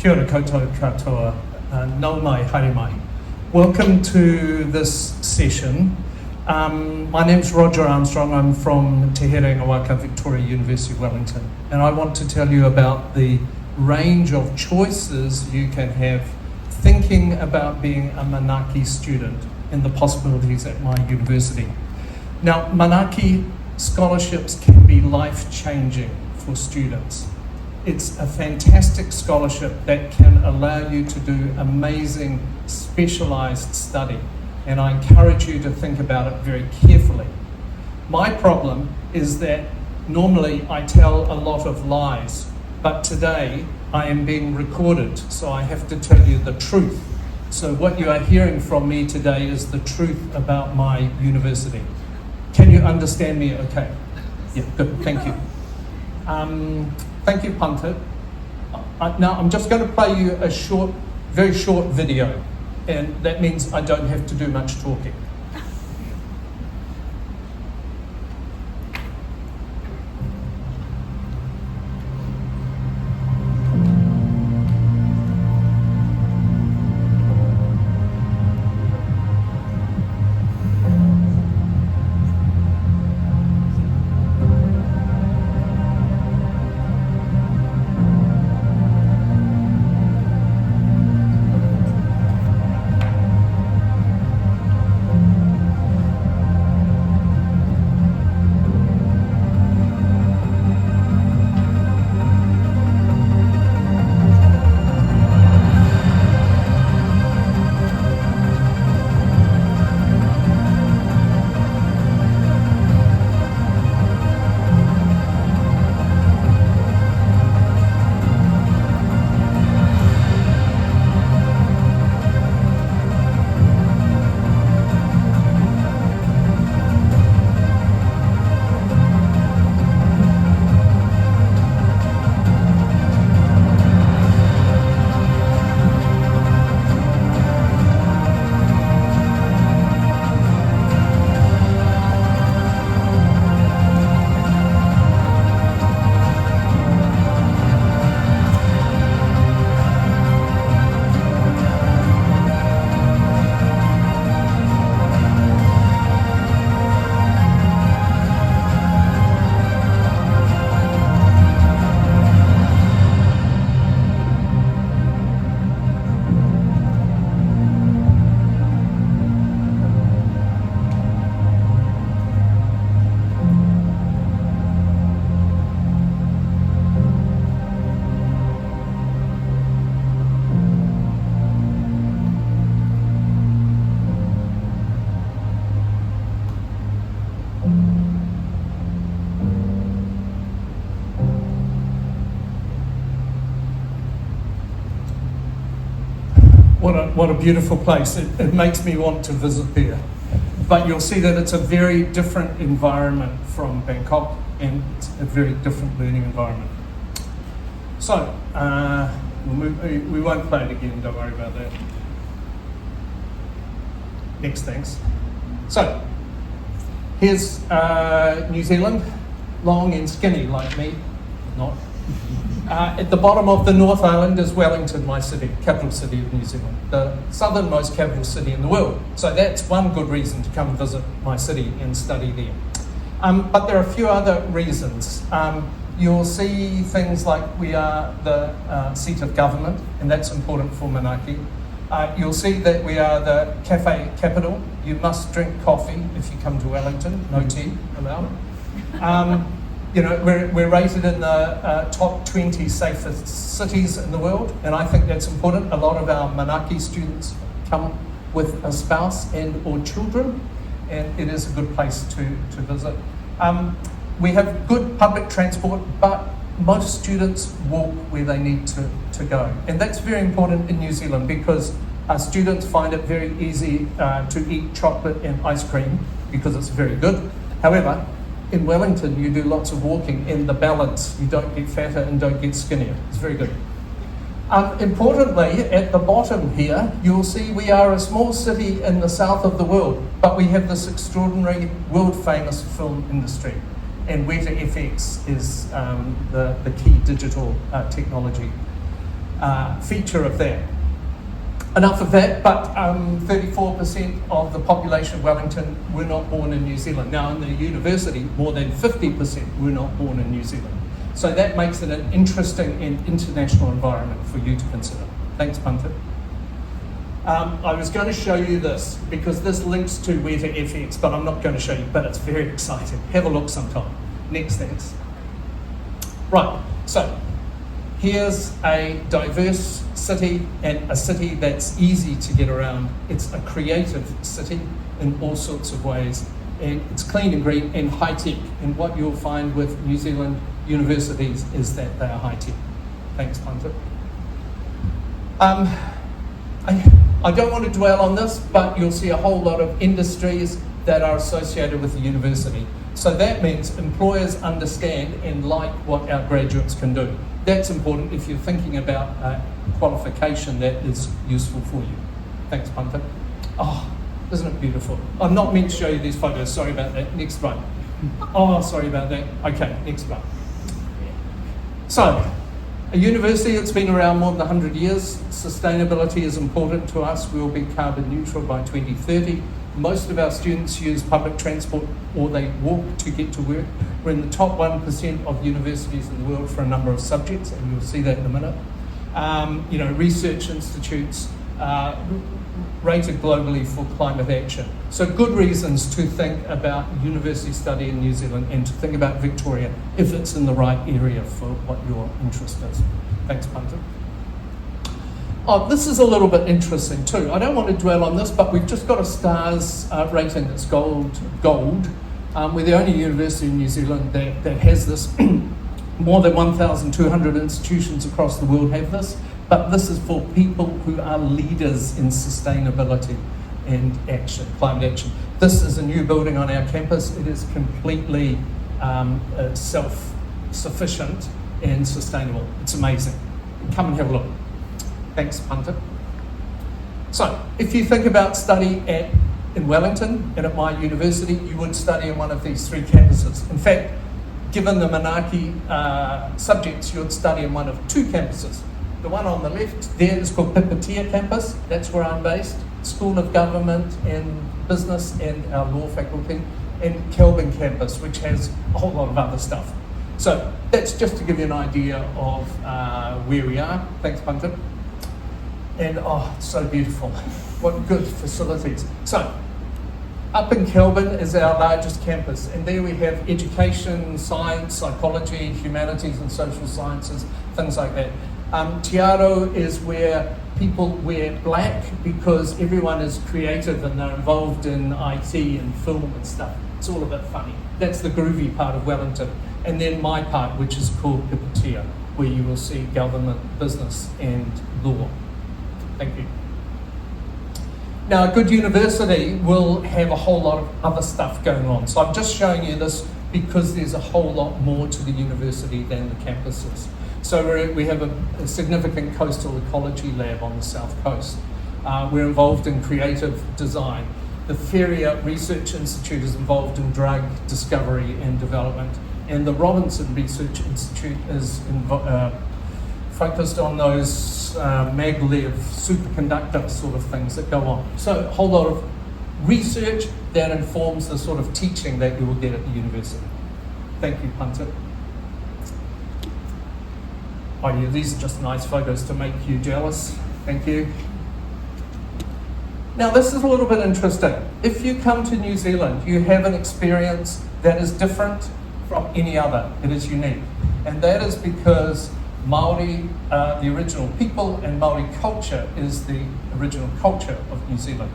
Kia ora koutou katoa, nau mai, haere mai. Welcome to this session. My name's Roger Armstrong. I'm from Te Herengawaka, Victoria University of Wellington. And I want to tell you about the range of choices you can have thinking about being a Manaaki student and the possibilities at my university. Now, Manaaki scholarships can be life-changing for students. It's a fantastic scholarship that can allow you to do amazing specialised study, and I encourage you to think about it very carefully. My problem is that normally I tell a lot of lies, but today I am being recorded, so I have to tell you the truth. So what you are hearing from me today is the truth about my university. Can you understand me okay? Yeah, good, thank you. Thank you, Punter. Now I'm just going to play you a very short video, and that means I don't have to do much talking. What a beautiful place. It makes me want to visit there. But you'll see that it's a very different environment from Bangkok, and it's a very different learning environment. So, we won't play it again, don't worry about that. Next, thanks. So, here's New Zealand, long and skinny like me, not. At the bottom of the North Island is Wellington, my city, capital city of New Zealand, the southernmost capital city in the world. So that's one good reason to come visit my city and study there. But there are a few other reasons. You'll see things like we are the seat of government, and that's important for Manaaki. You'll see that we are the cafe capital. You must drink coffee if you come to Wellington, no tea allowed. We're rated in the top 20 safest cities in the world, and I think that's important. A lot of our Manaaki students come with a spouse and or children, and it is a good place to visit. We have good public transport, but most students walk where they need to go. And that's very important in New Zealand because students find it very easy to eat chocolate and ice cream because it's very good. However, in Wellington, you do lots of walking in the balance. You don't get fatter and don't get skinnier. It's very good. Importantly, at the bottom here, you'll see we are a small city in the south of the world, but we have this extraordinary world-famous film industry. And WetaFX is the key digital technology. feature of that. Enough of that, but 34% of the population of Wellington were not born in New Zealand. Now in the university, more than 50% were not born in New Zealand. So that makes it an interesting and international environment for you to consider. Thanks, Punter. I was going to show you this because this links to Where to FX, but I'm not going to show you, but it's very exciting. Have a look sometime. Next, thanks. Right, so here's a diverse city and a city that's easy to get around. It's a creative city in all sorts of ways, and it's clean and green and high tech. And what you'll find with New Zealand universities is that they are high tech. Thanks, Punter. I don't want to dwell on this, but you'll see a whole lot of industries that are associated with the university. So that means employers understand and like what our graduates can do. That's important if you're thinking about a qualification that is useful for you. Thanks, Punter. Oh, isn't it beautiful? I'm not meant to show you these photos. Sorry about that. Next one. Oh, sorry about that. Okay, next one. So, a university that's been around more than 100 years. Sustainability is important to us. We'll be carbon neutral by 2030. Most of our students use public transport or they walk to get to work. We're in the top 1% of universities in the world for a number of subjects, and you'll see that in a minute. Research institutes rated globally for climate action. So good reasons to think about university study in New Zealand and to think about Victoria if it's in the right area for what your interest is. Thanks, Punter. Oh, this is a little bit interesting too. I don't want to dwell on this, but we've just got a STARS rating that's gold. We're the only university in New Zealand that has this. More than 1,200 institutions across the world have this, but this is for people who are leaders in sustainability and action, climate action. This is a new building on our campus. It is completely self-sufficient and sustainable. It's amazing. Come and have a look. Thanks, Punter. So, if you think about study in Wellington and at my university, you would study in one of these three campuses. In fact, given the Manaaki subjects, you would study in one of two campuses. The one on the left there is called Pipitea campus. That's where I'm based. School of Government and Business and our law faculty. And Kelvin campus, which has a whole lot of other stuff. So that's just to give you an idea of where we are. Thanks, Punter. And oh, it's so beautiful. What good facilities. So, up in Kelvin is our largest campus, and there we have education, science, psychology, humanities and social sciences, things like that. Tiaro is where people wear black because everyone is creative and they're involved in IT and film and stuff. It's all a bit funny. That's the groovy part of Wellington. And then my part, which is called Pipitea, where you will see government, business and law. Thank you. Now, a good university will have a whole lot of other stuff going on. So I'm just showing you this because there's a whole lot more to the university than the campuses. So we have a significant coastal ecology lab on the south coast. We're involved in creative design. The Feria Research Institute is involved in drug discovery and development. And the Robinson Research Institute is focused on those maglev superconductor sort of things that go on. So a whole lot of research that informs the sort of teaching that you will get at the university. Thank you, Punter. Oh yeah, these are just nice photos to make you jealous. Thank you. Now this is a little bit interesting. If you come to New Zealand, you have an experience that is different from any other. It is unique. And that is because Māori, the original people, and Māori culture is the original culture of New Zealand.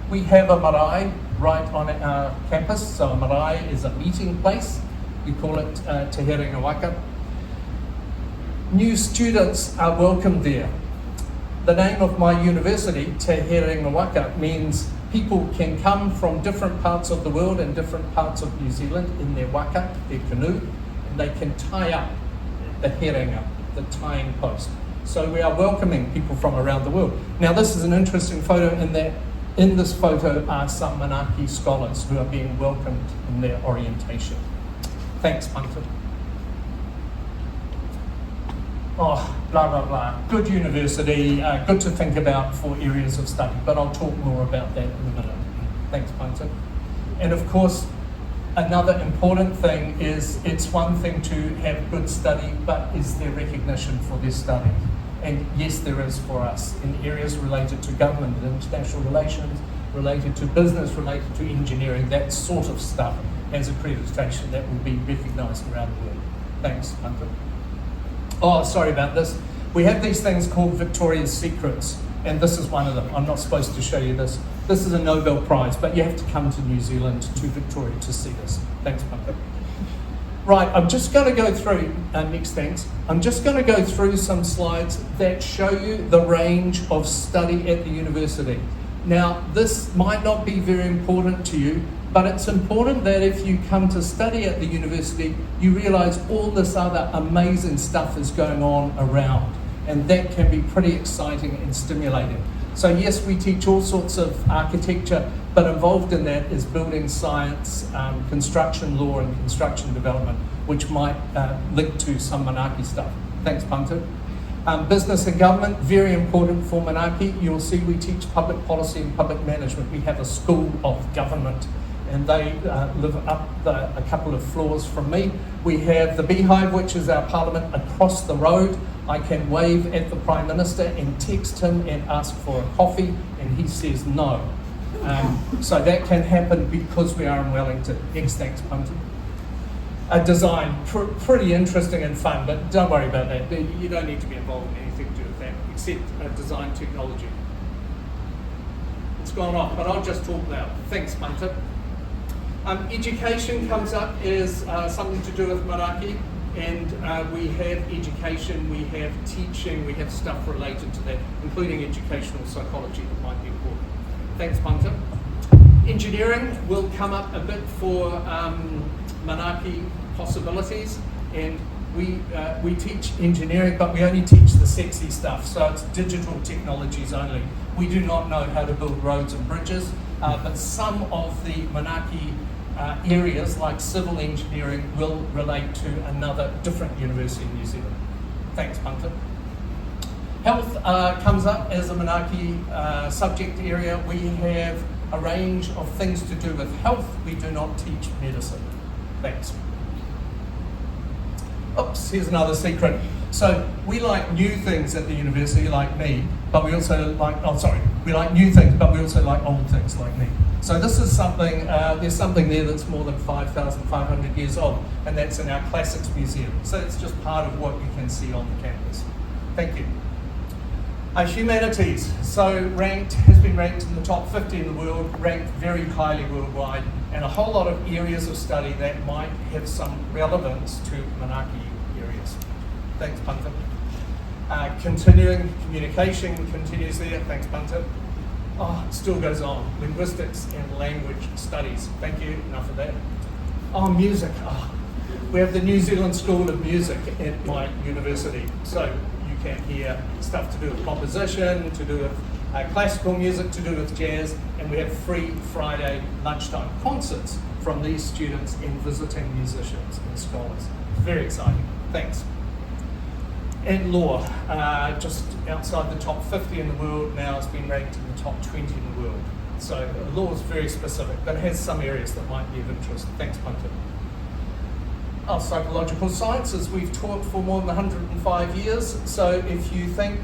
We have a marae right on our campus. So a marae is a meeting place. We call it Te Herenga Waka. New students are welcome there. The name of my university, Te Herenga Waka, means people can come from different parts of the world and different parts of New Zealand in their waka, their canoe, and they can tie up the herenga, the tying post. So we are welcoming people from around the world. Now this is an interesting photo in that in this photo are some Manaaki scholars who are being welcomed in their orientation. Thanks, Punter. blah, blah, blah. Good university, good to think about for areas of study, but I'll talk more about that in a minute. Thanks, Punter. And of course, another important thing is it's one thing to have good study, but is there recognition for this study? And yes, there is for us in areas related to government and international relations, related to business, related to engineering, that sort of stuff has accreditation that will be recognised around the world. Thanks, Punter. Oh, sorry about this. We have these things called Victoria's Secrets, and this is one of them. I'm not supposed to show you this. This is a Nobel Prize, but you have to come to New Zealand, to Victoria, to see this. Thanks, Punter. Right, I'm just going to go through, next thanks. I'm just going to go through some slides that show you the range of study at the university. Now, this might not be very important to you, but it's important that if you come to study at the university, you realise all this other amazing stuff is going on around, and that can be pretty exciting and stimulating. So yes, we teach all sorts of architecture, but involved in that is building science, construction law and construction development, which might link to some Manaaki stuff. Thanks, Punter. Business and government, very important for Manaaki. You'll see we teach public policy and public management. We have a school of government, and they live up a couple of floors from me. We have the Beehive, which is our parliament across the road. I can wave at the Prime Minister and text him and ask for a coffee, and he says no. So that can happen because we are in Wellington. Next, thanks, Punter. Design, pretty interesting and fun, but don't worry about that. You don't need to be involved in anything to do with that, except design technology. It's gone off, but I'll just talk now. Thanks, Punter. Education comes up as something to do with Manaaki, and we have education, we have teaching, we have stuff related to that, including educational psychology that might be important. Thanks, Punter. Engineering will come up a bit for Manaaki possibilities, and we teach engineering, but we only teach the sexy stuff, so it's digital technologies only. We do not know how to build roads and bridges, but some of the Manaaki areas like civil engineering will relate to another different university in New Zealand. Thanks, Punter. Health comes up as a Manaaki subject area. We have a range of things to do with health. We do not teach medicine. Thanks. Oops, here's another secret. So we like new things at the university, like me, but we also like, we like new things, but we also like old things, like me. So this is something, there's something there that's more than 5,500 years old, and that's in our Classics Museum. So it's just part of what you can see on the campus. Thank you. Humanities, so has been ranked in the top 50 in the world, ranked very highly worldwide, and a whole lot of areas of study that might have some relevance to Manaaki areas. Thanks, Punter. Continuing communication continues there. Thanks, Punter. Oh, it still goes on. Linguistics and language studies. Thank you. Enough of that. Oh, music. Oh, we have the New Zealand School of Music at my university. So you can hear stuff to do with composition, to do with classical music, to do with jazz, and we have free Friday lunchtime concerts from these students and visiting musicians and scholars. Very exciting. Thanks. And law, just outside the top 50 in the world, now has been ranked in the top 20 in the world. So law is very specific, but it has some areas that might be of interest. Thanks, Punter. Our psychological sciences, we've taught for more than 105 years, so if you think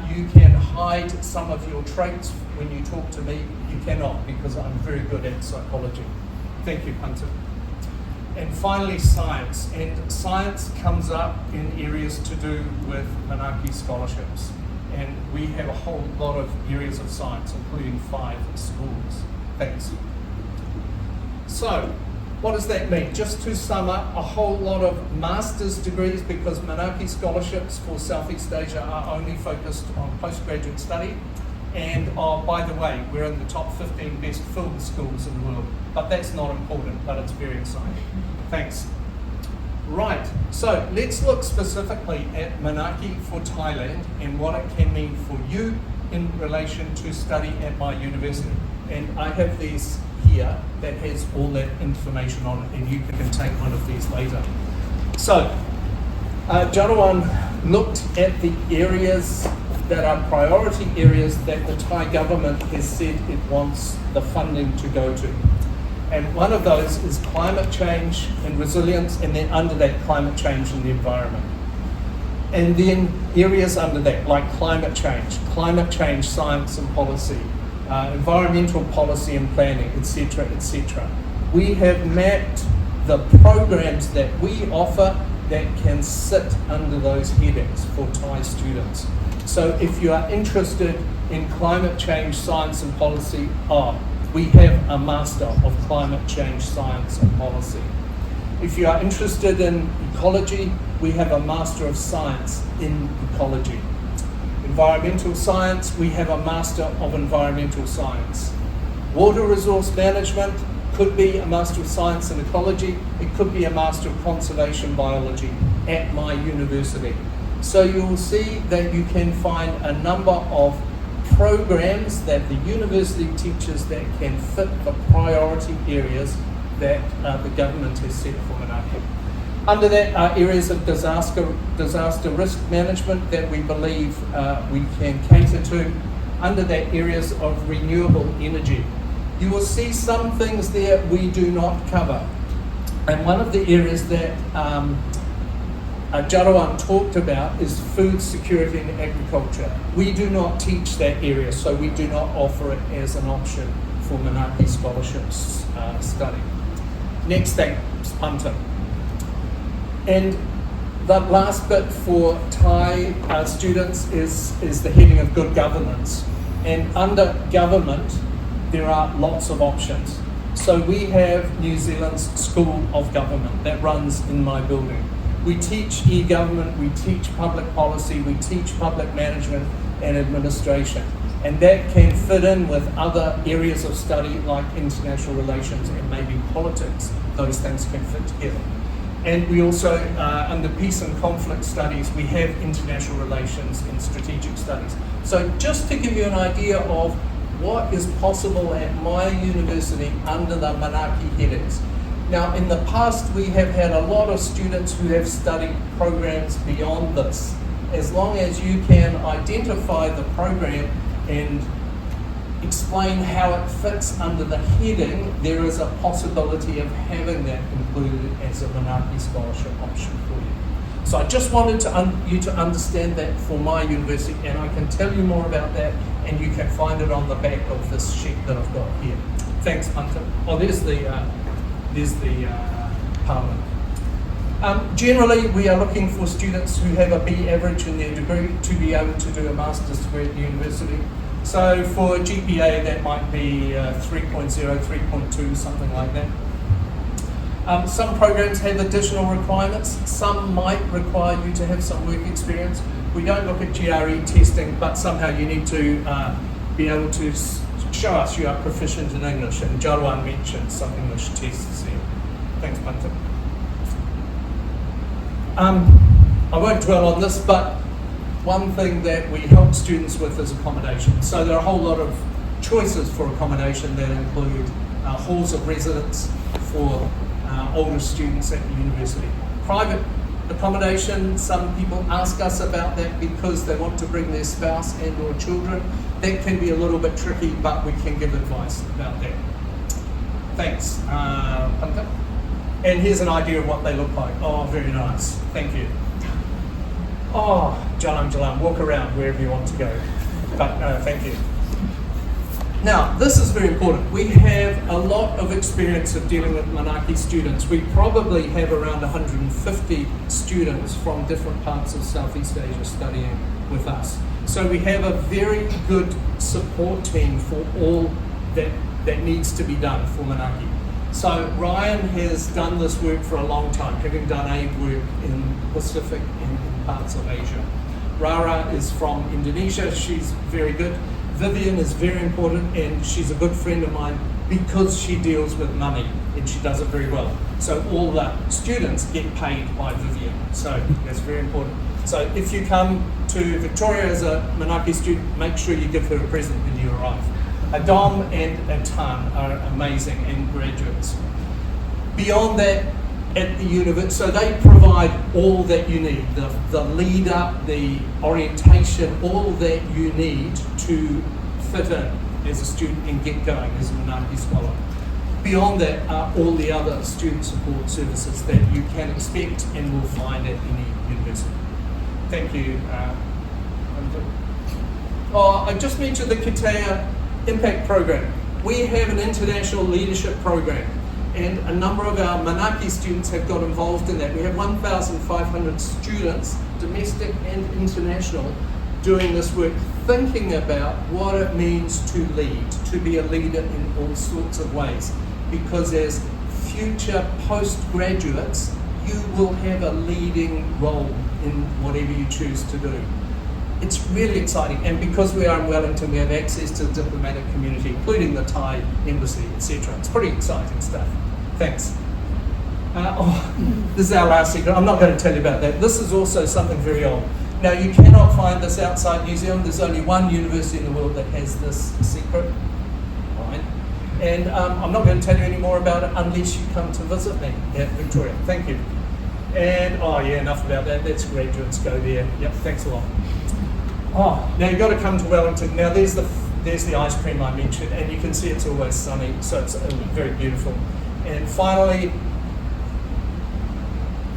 you can hide some of your traits when you talk to me, you cannot, because I'm very good at psychology. Thank you, Punter. And finally, science. And science comes up in areas to do with Manaaki scholarships. And we have a whole lot of areas of science, including 5 schools. Thanks. So, what does that mean? Just to sum up, a whole lot of master's degrees, because Manaaki scholarships for Southeast Asia are only focused on postgraduate study. And by the way, we're in the top 15 best film schools in the world. But that's not important, but it's very exciting. Thanks. Right, so let's look specifically at Manaaki for Thailand and what it can mean for you in relation to study at my university. And I have these here that has all that information on it, and you can take one of these later. So, Jarawan looked at the areas that are priority areas that the Thai government has said it wants the funding to go to. And one of those is climate change and resilience, and then under that, climate change and the environment. And then areas under that, like climate change science and policy, environmental policy and planning, etc., etc. We have mapped the programs that we offer that can sit under those headings for Thai students. So if you are interested in climate change science and policy, we have a Master of Climate Change Science and Policy. If you are interested in ecology, we have a Master of Science in Ecology. Environmental Science, we have a Master of Environmental Science. Water Resource Management could be a Master of Science in Ecology, it could be a Master of Conservation Biology at my university. So you will see that you can find a number of programs that the university teaches that can fit the priority areas that the government has set for Manaaki. Under that are areas of disaster risk management that we believe we can cater to. Under that, areas of renewable energy. You will see some things there we do not cover. And one of the areas that Jarawan talked about is food security and agriculture. We do not teach that area, so we do not offer it as an option for Manaaki Scholarships study. Next thing is Punta. And the last bit for Thai students is the heading of good governance. And under government, there are lots of options. So we have New Zealand's School of Government that runs in my building. We teach e-government, we teach public policy, we teach public management and administration. And that can fit in with other areas of study like international relations and maybe politics. Those things can fit together. And we also, under peace and conflict studies, we have international relations and strategic studies. So just to give you an idea of what is possible at my university under the Manaaki headings. Now, in the past, we have had a lot of students who have studied programs beyond this. As long as you can identify the program and explain how it fits under the heading, there is a possibility of having that included as a Manaaki scholarship option for you. So I just wanted you to understand that for my university, and I can tell you more about that, and you can find it on the back of this sheet that I've got here. Thanks, Hunter. Oh, there's the Parliament. Generally, we are looking for students who have a B average in their degree to be able to do a master's degree at the university. So for GPA, that might be 3.0, 3.2, something like that. Some programs have additional requirements. Some might require you to have some work experience. We don't look at GRE testing, but somehow you need to be able to show us you are proficient in English. And Jarwan mentioned some English tests here. Thanks, Punta. I won't dwell on this, but one thing that we help students with is accommodation. So there are a whole lot of choices for accommodation that include halls of residence for older students at the university. Private accommodation, some people ask us about that because they want to bring their spouse and or children. That can be a little bit tricky, but we can give advice about that. Thanks, Punta. And here's an idea of what they look like. Oh, very nice. Thank you. Oh, jalam, walk around wherever you want to go. But thank you. Now, this is very important. We have a lot of experience of dealing with Manaaki students. We probably have around 150 students from different parts of Southeast Asia studying with us. So we have a very good support team for all that needs to be done for Manaaki. So Ryan has done this work for a long time, having done aid work in Pacific and parts of Asia. Rara is from Indonesia. She's very good. Vivian is very important, and she's a good friend of mine because she deals with money and she does it very well. So all the students get paid by Vivian. So that's very important. So if you come to Victoria as a Manaaki student, make sure you give her a present when you arrive. Adam and Atan are amazing and graduates. Beyond that, at the university. So they provide all that you need, the lead up, the orientation, all that you need to fit in as a student and get going as a Manaaki Scholar. Beyond that are all the other student support services that you can expect and will find at any university. Thank you. I just mentioned the Kitea Impact Program. We have an international leadership program, and a number of our Manaaki students have got involved in that. We have 1,500 students, domestic and international, doing this work, thinking about what it means to lead, to be a leader in all sorts of ways. Because as future postgraduates, you will have a leading role in whatever you choose to do. It's really exciting, and because we are in Wellington, we have access to the diplomatic community, including the Thai embassy, etc. It's pretty exciting stuff. Thanks. This is our last secret. I'm not going to tell you about that. This is also something very old. Now, you cannot find this outside New Zealand. There's only one university in the world that has this secret. Fine. And I'm not going to tell you any more about it unless you come to visit me at Victoria. Thank you. And, enough about that. That's graduates. Go there. Yep, thanks a lot. Now you've got to come to Wellington. Now there's the ice cream I mentioned, and you can see it's always sunny, so it's very beautiful. And finally,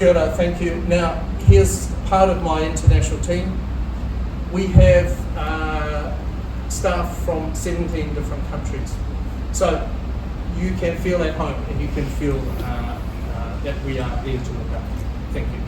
Gerda, thank you. Now here's part of my international team. We have staff from 17 different countries, so you can feel at home and you can feel that we are there to look up. Thank you.